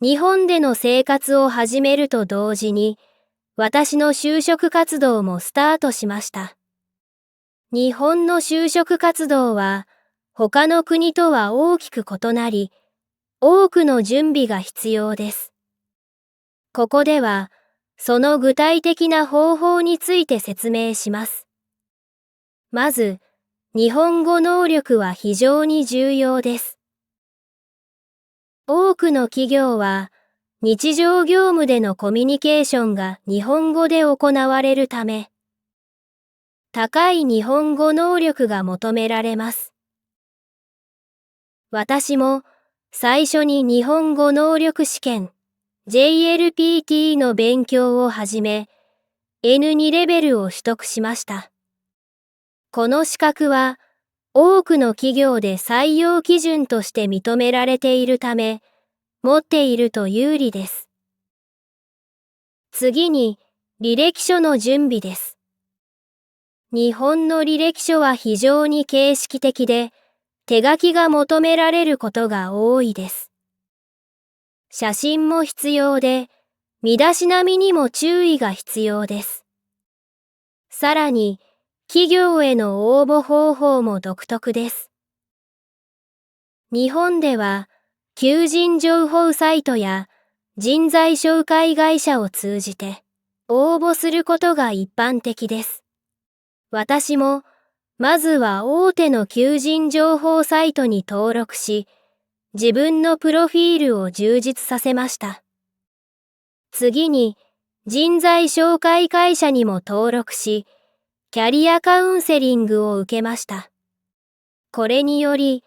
日本での生活を始めると同時に、私の就職活動もスタートしました。日本の就職活動は他の国とは大きく異なり、多くの準備が必要です。ここではその具体的な方法について説明します。まず、日本語能力は非常に重要です。多くの企業は日常業務でのコミュニケーションが日本語で行われるため、高い日本語能力が求められます。私も最初に日本語能力試験 JLPT の勉強を始め、N2 レベルを取得しました。この資格は多くの企業で採用基準として認められているため、持っていると有利です。次に、履歴書の準備です。日本の履歴書は非常に形式的で、手書きが求められることが多いです。写真も必要で、身だしなみにも注意が必要です。さらに、企業への応募方法も独特です。日本では、求人情報サイトや人材紹介会社を通じて応募することが一般的です。私もまずは大手の求人情報サイトに登録し、自分のプロフィールを充実させました。次に人材紹介会社にも登録し、キャリアカウンセリングを受けました。これにより、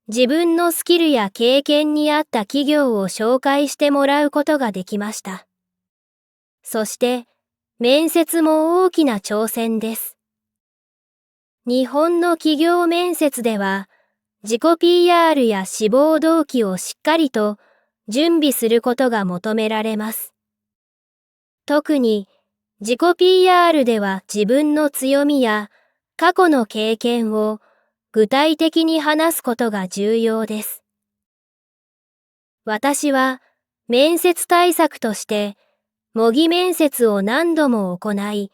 自分のスキルや経験に合った企業を紹介してもらうことができました。そして、面接も大きな挑戦です。日本の企業面接では、自己 PR や志望動機をしっかりと準備することが求められます。特に、自己 PR では自分の強みや過去の経験を具体的に話すことが重要です。私は面接対策として模擬面接を何度も行い、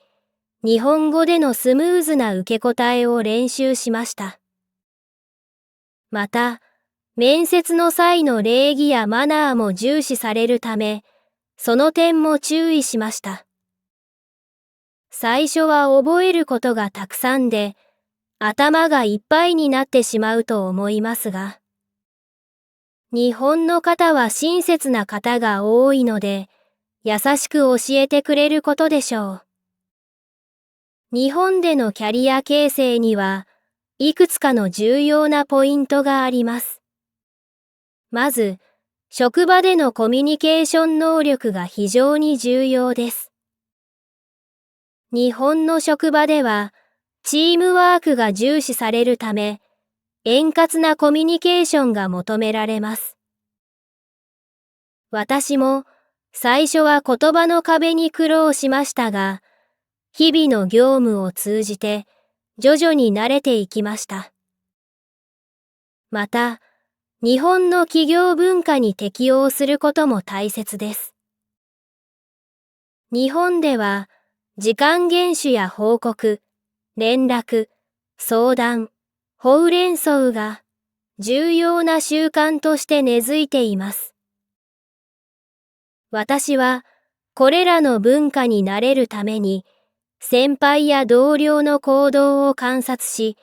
日本語でのスムーズな受け答えを練習しました。また、面接の際の礼儀やマナーも重視されるため、その点も注意しました。最初は覚えることがたくさんで、頭がいっぱいになってしまうと思いますが、日本の方は親切な方が多いので、優しく教えてくれることでしょう。日本でのキャリア形成には、いくつかの重要なポイントがあります。まず、職場でのコミュニケーション能力が非常に重要です。日本の職場では、チームワークが重視されるため、円滑なコミュニケーションが求められます。私も、最初は言葉の壁に苦労しましたが、日々の業務を通じて、徐々に慣れていきました。また、日本の企業文化に適応することも大切です。日本では、時間厳守や報告、連絡、相談、ほうれん草が重要な習慣として根付いています。私は、これらの文化に慣れるために、先輩や同僚の行動を観察し、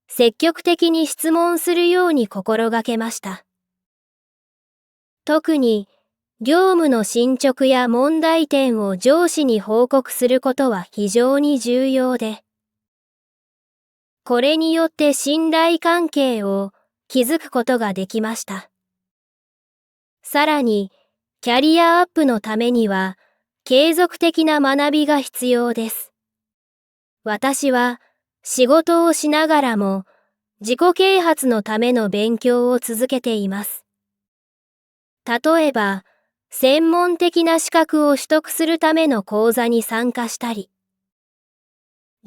積極的に質問するように心がけました。特に、業務の進捗や問題点を上司に報告することは非常に重要で、これによって信頼関係を築くことができました。さらに、キャリアアップのためには、継続的な学びが必要です。私は、仕事をしながらも、自己啓発のための勉強を続けています。例えば、専門的な資格を取得するための講座に参加したり、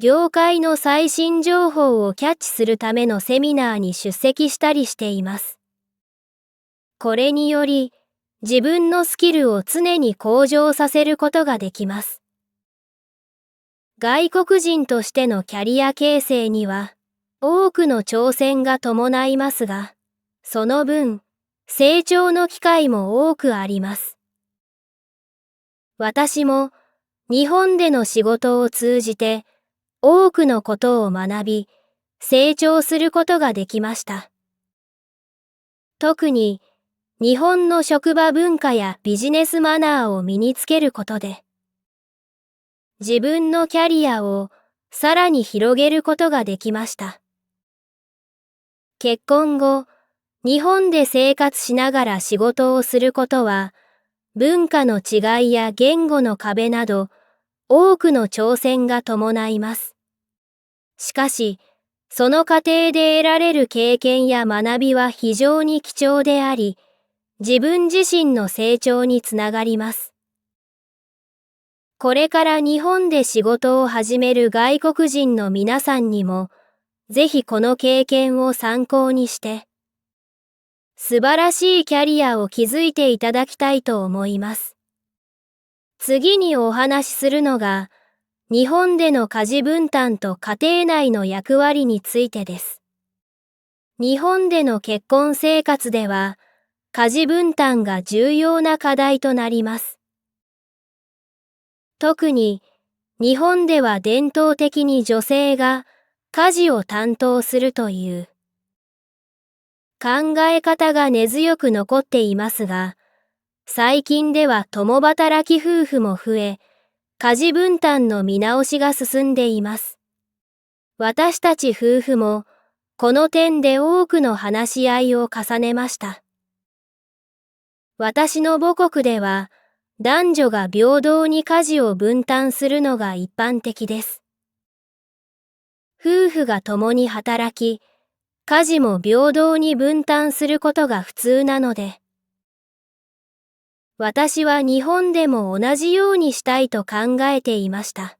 業界の最新情報をキャッチするためのセミナーに出席したりしています。これにより、自分のスキルを常に向上させることができます。外国人としてのキャリア形成には、多くの挑戦が伴いますが、その分、成長の機会も多くあります。私も、日本での仕事を通じて、多くのことを学び、成長することができました。特に、日本の職場文化やビジネスマナーを身につけることで、自分のキャリアをさらに広げることができました。結婚後、日本で生活しながら仕事をすることは、文化の違いや言語の壁など、多くの挑戦が伴います。しかし、その過程で得られる経験や学びは非常に貴重であり、自分自身の成長につながります。これから日本で仕事を始める外国人の皆さんにも、ぜひこの経験を参考にして、素晴らしいキャリアを築いていただきたいと思います。次にお話しするのが、日本での家事分担と家庭内の役割についてです。日本での結婚生活では、家事分担が重要な課題となります。特に、日本では伝統的に女性が家事を担当するという考え方が根強く残っていますが、最近では共働き夫婦も増え、家事分担の見直しが進んでいます。私たち夫婦も、この点で多くの話し合いを重ねました。私の母国では、男女が平等に家事を分担するのが一般的です。夫婦が共に働き、家事も平等に分担することが普通なので、私は日本でも同じようにしたいと考えていました。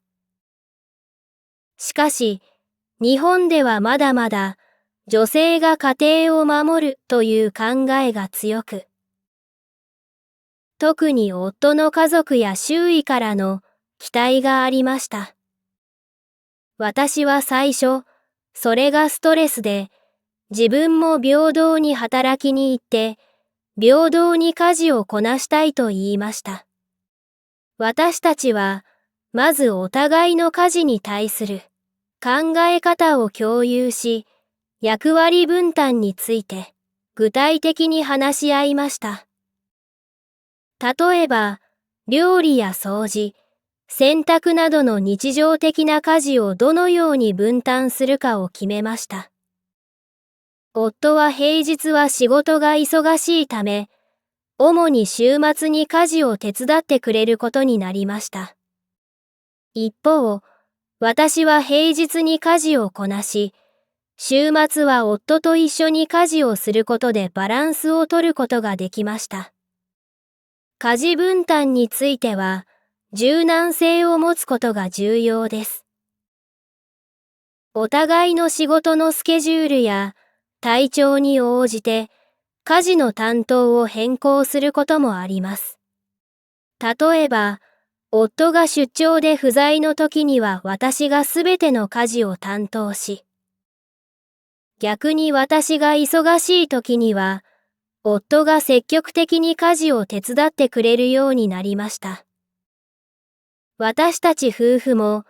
しかし、日本ではまだまだ女性が家庭を守るという考えが強く、特に夫の家族や周囲からの期待がありました。私は最初、それがストレスで、自分も平等に働きに行って、平等に家事をこなしたいと言いました。私たちは、まずお互いの家事に対する考え方を共有し、役割分担について具体的に話し合いました。例えば、料理や掃除、洗濯などの日常的な家事をどのように分担するかを決めました。夫は平日は仕事が忙しいため、主に週末に家事を手伝ってくれることになりました。一方、私は平日に家事をこなし、週末は夫と一緒に家事をすることでバランスを取ることができました。家事分担については、柔軟性を持つことが重要です。お互いの仕事のスケジュールや体調に応じて家事の担当を変更することもあります。例えば、夫が出張で不在の時には私がすべての家事を担当し、逆に私が忙しい時には、夫が積極的に家事を手伝ってくれるようになりました。私たち夫婦も、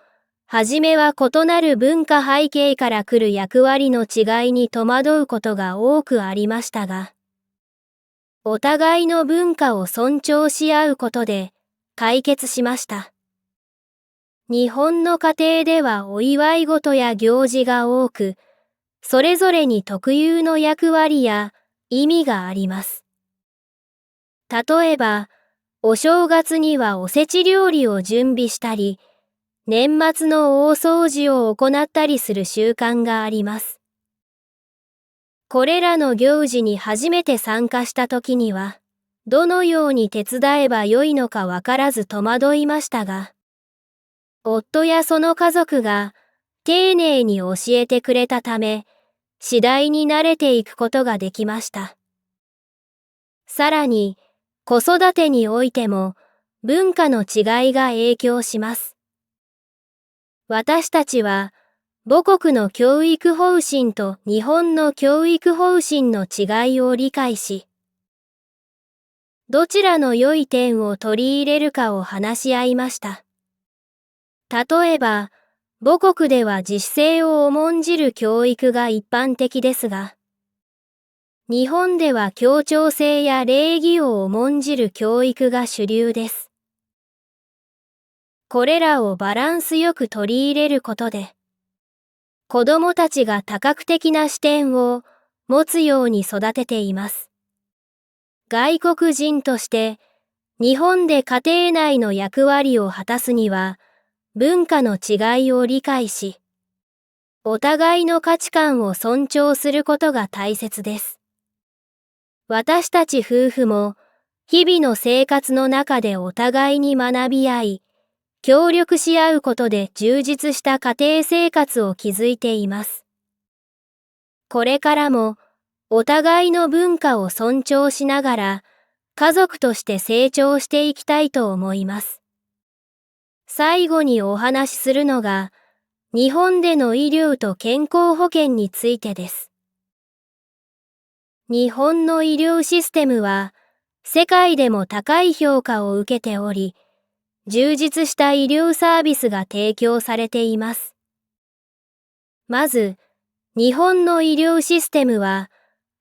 はじめは異なる文化背景から来る役割の違いに戸惑うことが多くありましたが、お互いの文化を尊重し合うことで解決しました。日本の家庭ではお祝い事や行事が多く、それぞれに特有の役割や意味があります。例えば、お正月にはおせち料理を準備したり、年末の大掃除を行ったりする習慣があります。これらの行事に初めて参加した時には、どのように手伝えばよいのかわからず戸惑いましたが、夫やその家族が丁寧に教えてくれたため、次第に慣れていくことができました。さらに、子育てにおいても文化の違いが影響します。私たちは母国の教育方針と日本の教育方針の違いを理解し、どちらの良い点を取り入れるかを話し合いました。例えば、母国では自主性を重んじる教育が一般的ですが、日本では協調性や礼儀を重んじる教育が主流です。これらをバランスよく取り入れることで、子どもたちが多角的な視点を持つように育てています。外国人として、日本で家庭内の役割を果たすには、文化の違いを理解し、お互いの価値観を尊重することが大切です。私たち夫婦も、日々の生活の中でお互いに学び合い、協力し合うことで充実した家庭生活を築いています。これからも、お互いの文化を尊重しながら、家族として成長していきたいと思います。最後にお話しするのが、日本での医療と健康保険についてです。日本の医療システムは、世界でも高い評価を受けており、充実した医療サービスが提供されています。まず、日本の医療システムは、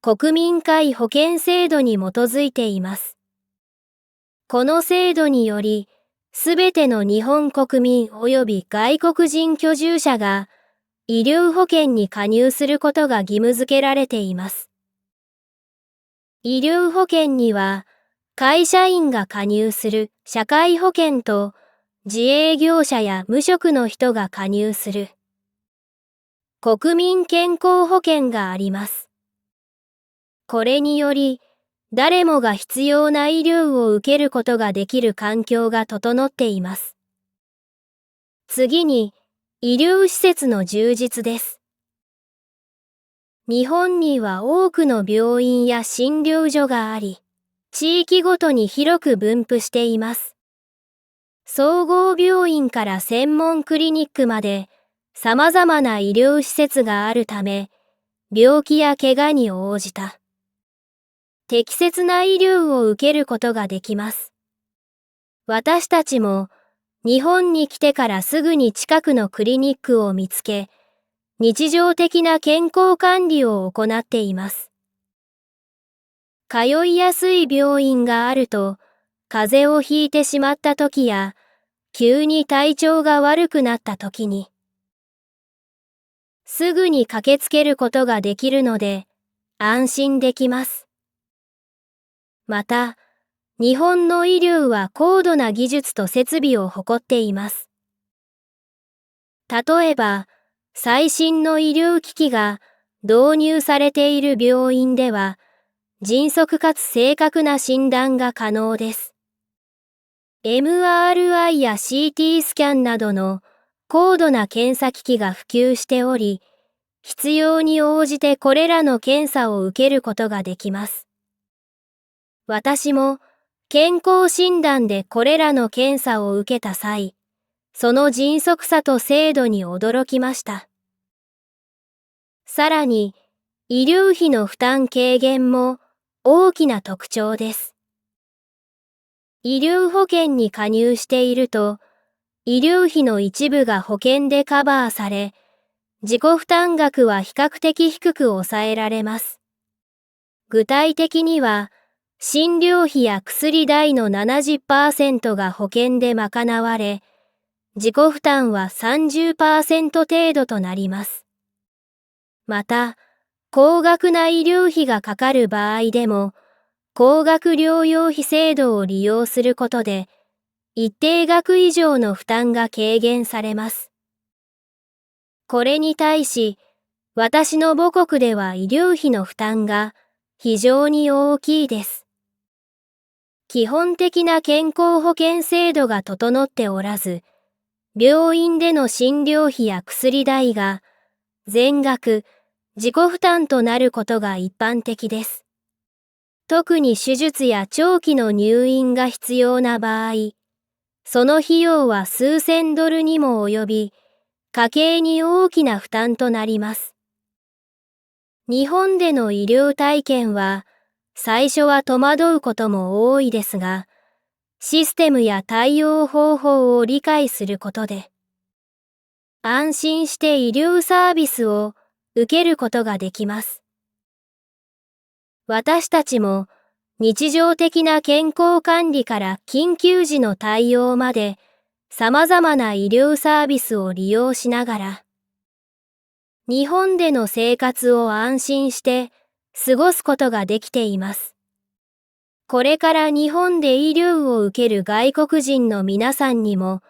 国民皆保険制度に基づいています。この制度により、すべての日本国民及び外国人居住者が、医療保険に加入することが義務付けられています。医療保険には、会社員が加入する社会保険と、自営業者や無職の人が加入する国民健康保険があります。これにより、誰もが必要な医療を受けることができる環境が整っています。次に、医療施設の充実です。日本には多くの病院や診療所があり、地域ごとに広く分布しています。総合病院から専門クリニックまで様々な医療施設があるため、病気や怪我に応じた適切な医療を受けることができます。私たちも日本に来てからすぐに近くのクリニックを見つけ、日常的な健康管理を行っています。通いやすい病院があると、風邪をひいてしまった時や、急に体調が悪くなった時に、すぐに駆けつけることができるので、安心できます。また、日本の医療は高度な技術と設備を誇っています。例えば、最新の医療機器が導入されている病院では、迅速かつ正確な診断が可能です。MRI や CT スキャンなどの高度な検査機器が普及しており、必要に応じてこれらの検査を受けることができます。私も健康診断でこれらの検査を受けた際、その迅速さと精度に驚きました。さらに、医療費の負担軽減も大きな特徴です。医療保険に加入していると、医療費の一部が保険でカバーされ、自己負担額は比較的低く抑えられます。具体的には、診療費や薬代の 70% が保険で賄われ、自己負担は 30% 程度となります。また、高額な医療費がかかる場合でも、高額療養費制度を利用することで、一定額以上の負担が軽減されます。これに対し、私の母国では医療費の負担が非常に大きいです。基本的な健康保険制度が整っておらず、病院での診療費や薬代が全額自己負担となることが一般的です。特に手術や長期の入院が必要な場合、その費用は数千ドルにも及び、家計に大きな負担となります。日本での医療体験は、最初は戸惑うことも多いですが、システムや対応方法を理解することで、安心して医療サービスを受けることができます。私たちも日常的な健康管理から緊急時の対応まで様々な医療サービスを利用しながら日本での生活を安心して過ごすことができています。これから日本で医療を受ける外国人の皆さんにも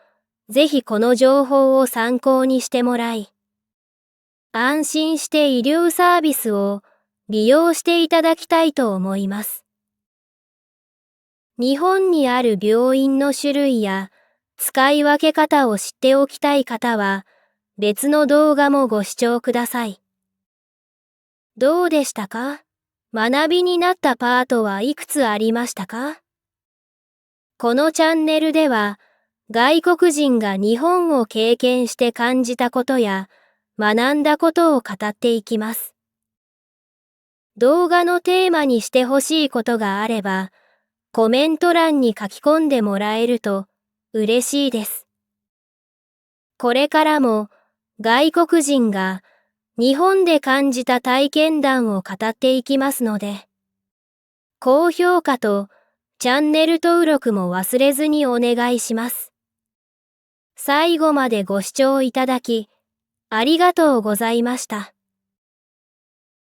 ぜひこの情報を参考にしてもらい、安心して医療サービスを利用していただきたいと思います。日本にある病院の種類や使い分け方を知っておきたい方は別の動画もご視聴ください。どうでしたか？学びになったパートはいくつありましたか？このチャンネルでは外国人が日本を経験して感じたことや学んだことを語っていきます。動画のテーマにしてほしいことがあれば、コメント欄に書き込んでもらえると嬉しいです。これからも外国人が日本で感じた体験談を語っていきますので、高評価とチャンネル登録も忘れずにお願いします。最後までご視聴いただきありがとうございました。